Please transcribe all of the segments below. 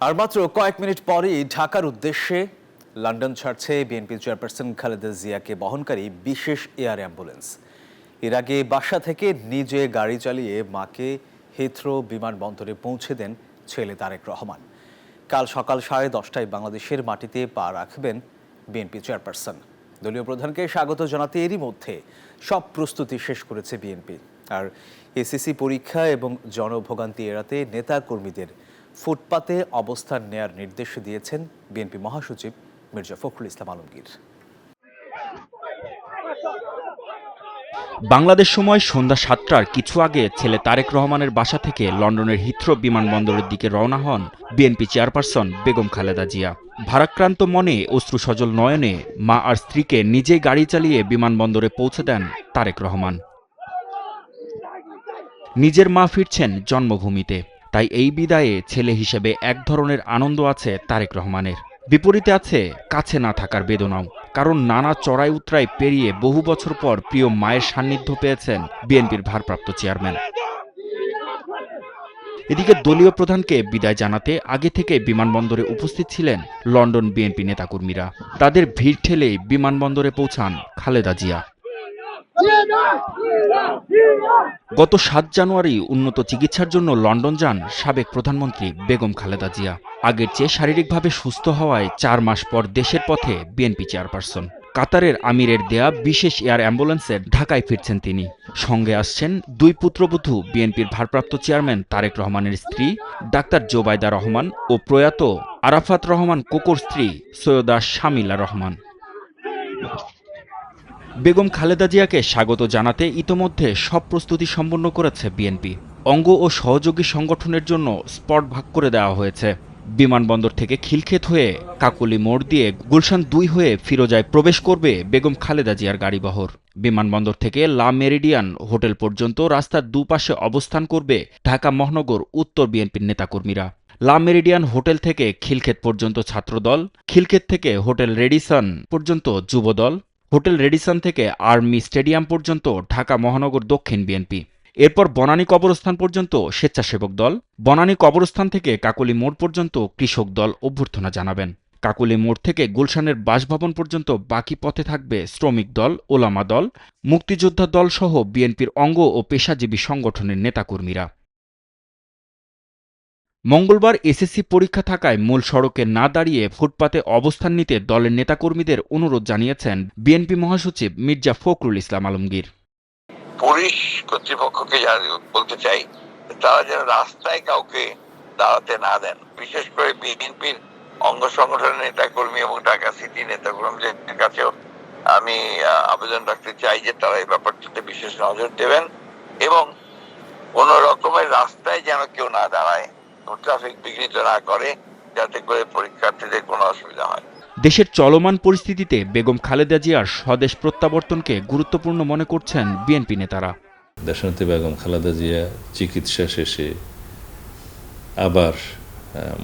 আর মাত্র কয়েক মিনিট পরেই ঢাকার উদ্দেশ্যে লন্ডন ছাড়ছে বিএনপি চেয়ারপারসন খালেদা জিয়াকে বহনকারী বিশেষ এয়ার অ্যাম্বুলেন্স। এর আগে বাসা থেকে নিজে গাড়ি চালিয়ে মাকে হিথ্রো বিমানবন্দরে পৌঁছে দেন ছেলে তারেক রহমান। কাল সকাল 10:30টায় বাংলাদেশের মাটিতে পা রাখবেন বিএনপি চেয়ারপারসন। দলীয় প্রধানকে স্বাগত জানাতে এরই মধ্যে সব প্রস্তুতি শেষ করেছে বিএনপি। আর এসএসসি পরীক্ষা এবং জনভোগান্তি এড়াতে নেতা কর্মীদের ফুটপাতে অবস্থান নেয়ার নির্দেশ দিয়েছেন বিএনপি মহাসচিব মির্জা ফখরুল ইসলাম আলমগীর। বাংলাদেশ সময় সন্ধ্যা 7টার কিছু আগে ছেলে তারেক রহমানের বাসা থেকে লন্ডনের হিথ্রো বিমানবন্দরের দিকে রওনা হন বিএনপি চেয়ারপারসন বেগম খালেদা জিয়া। ভারাক্রান্ত মনে অশ্রুসজল নয়নে মা আর স্ত্রীকে নিজেই গাড়ি চালিয়ে বিমানবন্দরে পৌঁছে দেন তারেক রহমান। নিজের মা ফিরছেন জন্মভূমিতে, তাই এই বিদায়ে ছেলে হিসেবে এক ধরনের আনন্দ আছে তারেক রহমানের। বিপরীতে আছে কাছে না থাকার বেদনাও, কারণ নানা চড়াই উতরাই পেরিয়ে বহু বছর পর প্রিয় মায়ের সান্নিধ্য পেয়েছেন বিএনপির ভারপ্রাপ্ত চেয়ারম্যান। এদিকে দলীয় প্রধানকে বিদায় জানাতে আগে থেকে বিমানবন্দরে উপস্থিত ছিলেন লন্ডন বিএনপি নেতাকর্মীরা। তাদের ভিড় ঠেলেই বিমানবন্দরে পৌঁছান খালেদা জিয়া। গত 7 জানুয়ারি উন্নত চিকিৎসার জন্য লন্ডন যান সাবেক প্রধানমন্ত্রী বেগম খালেদা জিয়া। আগের চেয়ে শারীরিকভাবে সুস্থ হওয়ায় 4 মাস পর দেশের পথে বিএনপি চেয়ারপারসন। কাতারের আমিরের দেয়া বিশেষ এয়ার অ্যাম্বুলেন্সের ঢাকায় ফিরছেন তিনি। সঙ্গে আসছেন 2 পুত্রবধূ বিএনপির ভারপ্রাপ্ত চেয়ারম্যান তারেক রহমানের স্ত্রী ডাক্তার জোবাইদা রহমান ও প্রয়াত আরাফাত রহমান কোকোর স্ত্রী সৈয়দা শামিলা রহমান। বেগম খালেদা জিয়াকে স্বাগত জানাতে ইতোমধ্যে সব প্রস্তুতি সম্পন্ন করেছে বিএনপি। অঙ্গ ও সহযোগী সংগঠনের জন্য স্পট ভাগ করে দেওয়া হয়েছে। বিমানবন্দর থেকে খিলক্ষেত হয়ে কাকলি মোড় দিয়ে গুলশান 2 হয়ে ফিরোজায় প্রবেশ করবে বেগম খালেদা জিয়ার গাড়িবহর। বিমানবন্দর থেকে লা মেরিডিয়ান হোটেল পর্যন্ত রাস্তার দুপাশে অবস্থান করবে ঢাকা মহানগর উত্তর বিএনপির নেতাকর্মীরা। লা মেরিডিয়ান হোটেল থেকে খিলক্ষেত পর্যন্ত ছাত্রদল, খিলক্ষেত থেকে হোটেল রেডিসন পর্যন্ত যুবদল, হোটেল রেডিসন থেকে আর্মি স্টেডিয়াম পর্যন্ত ঢাকা মহানগর দক্ষিণ বিএনপি। এরপর বনানী কবরস্থান পর্যন্ত স্বেচ্ছাসেবক দল, বনানী কবরস্থান থেকে কাকলি মোড় পর্যন্ত কৃষক দল অভ্যর্থনা জানাবেন। কাকলি মোড় থেকে গুলশানের বাসভবন পর্যন্ত বাকি পথে থাকবে শ্রমিক দল, ওলামা দল, মুক্তিযোদ্ধা দল সহ বিএনপির অঙ্গ ও পেশাজীবী সংগঠনের নেতাকর্মীরা। মঙ্গলবার এসএসসি পরীক্ষা থাকায় মূল সড়কে না দাঁড়িয়ে ফুটপাতে অবস্থান নিতে দলের নেতাকর্মীদের অনুরোধ জানিয়েছেন বিএনপি মহাসচিব মির্জা ফখরুল ইসলাম আলমগীর। পুলিশ কর্তৃপক্ষকে বলতে চাই, তারা যেন রাস্তায় কাউকে দাঁড়াতে না দেন। বিশেষ করে বিএনপির অঙ্গ সংগঠনের নেতাকর্মী এবং ঢাকা সিটি নেতাকর্মীদের কাছেও আমি আবেদন রাখতে চাই যে তারা এই ব্যাপারটাতে বিশেষ নজর দেবেন এবং কোন রকমের রাস্তায় যেন কেউ না দাঁড়ায়, ট্রাফিক বিঘ্নিত না করে, যাতে করে পরীক্ষার্থীদের কোনো অসুবিধা হয়। দেশের চলমান পরিস্থিতিতে বেগম খালেদা জিয়ার স্বদেশ প্রত্যাবর্তনকে গুরুত্বপূর্ণ মনে করছেন বিএনপি নেতারা। দেশনেত্রী বেগম খালেদা জিয়া চিকিৎসা শেষে আবার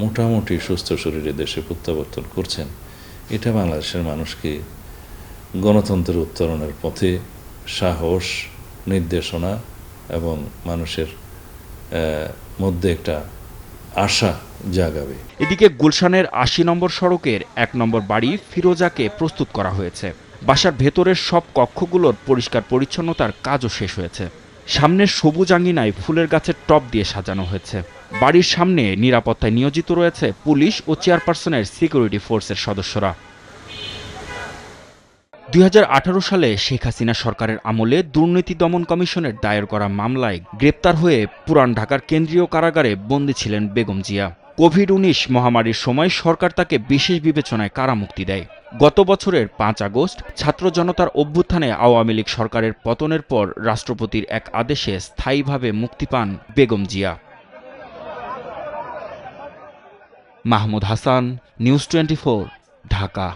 মোটামুটি সুস্থ শরীরে দেশে প্রত্যাবর্তন করছেন। এটা বাংলাদেশের মানুষকে গণতন্ত্রের উত্তরণের পথে সাহস, নির্দেশনা এবং মানুষের মধ্যে একটা আশা জাগাবে। এদিকে গুলশানের 80 নম্বর সড়কের 1 নম্বর বাড়ি ফিরোজাকে প্রস্তুত করা হয়েছে। বাসার ভেতরের সব কক্ষগুলোর পরিষ্কার পরিচ্ছন্নতার কাজও শেষ হয়েছে। সামনের সবুজ আঙ্গিনায় ফুলের গাছের টব দিয়ে সাজানো হয়েছে। বাড়ির সামনে নিরাপত্তায় নিয়োজিত রয়েছে পুলিশ ও চেয়ারপারসনের সিকিউরিটি ফোর্সের সদস্যরা। 2018 সালে শেখ হাসিনা সরকারের আমলে দুর্নীতি দমন কমিশনের দায়ের করা মামলায় গ্রেপ্তার হয়ে পুরান ঢাকার কেন্দ্রীয় কারাগারে বন্দী ছিলেন বেগম জিয়া। কোভিড-19 মহামারীর সময় সরকার তাকে বিশেষ বিবেচনায় কারামুক্তি দেয়। গত বছরের 5 আগস্ট ছাত্র জনতার অভ্যুত্থানে আওয়ামী লীগ সরকারের পতনের পর রাষ্ট্রপতির এক আদেশে স্থায়ীভাবে মুক্তি পান বেগম জিয়া। মাহমুদ হাসান, নিউজ 24, ঢাকা।